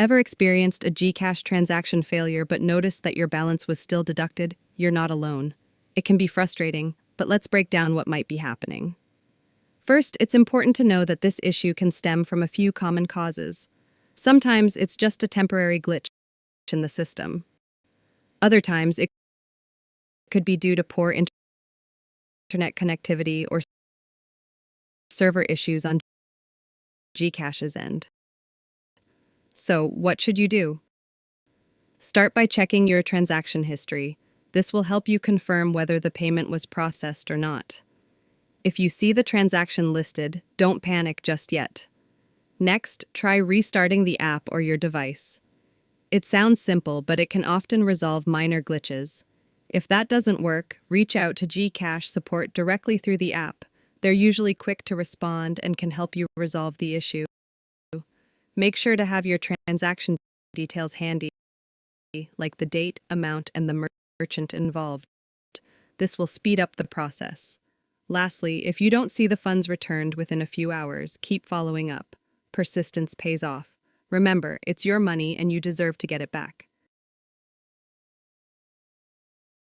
Ever experienced a GCash transaction failure but noticed that your balance was still deducted? You're not alone. It can be frustrating, but let's break down what might be happening. First, it's important to know that this issue can stem from a few common causes. Sometimes it's just a temporary glitch in the system. Other times it could be due to poor internet connectivity or server issues on GCash's end. So, what should you do? Start by checking your transaction history. This will help you confirm whether the payment was processed or not. If you see the transaction listed, don't panic just yet. Next, try restarting the app or your device. It sounds simple, but it can often resolve minor glitches. If that doesn't work, reach out to GCash support directly through the app. They're usually quick to respond and can help you resolve the issue. Make sure to have your transaction details handy, like the date, amount, and the merchant involved. This will speed up the process. Lastly, if you don't see the funds returned within a few hours, keep following up. Persistence pays off. Remember, it's your money and you deserve to get it back.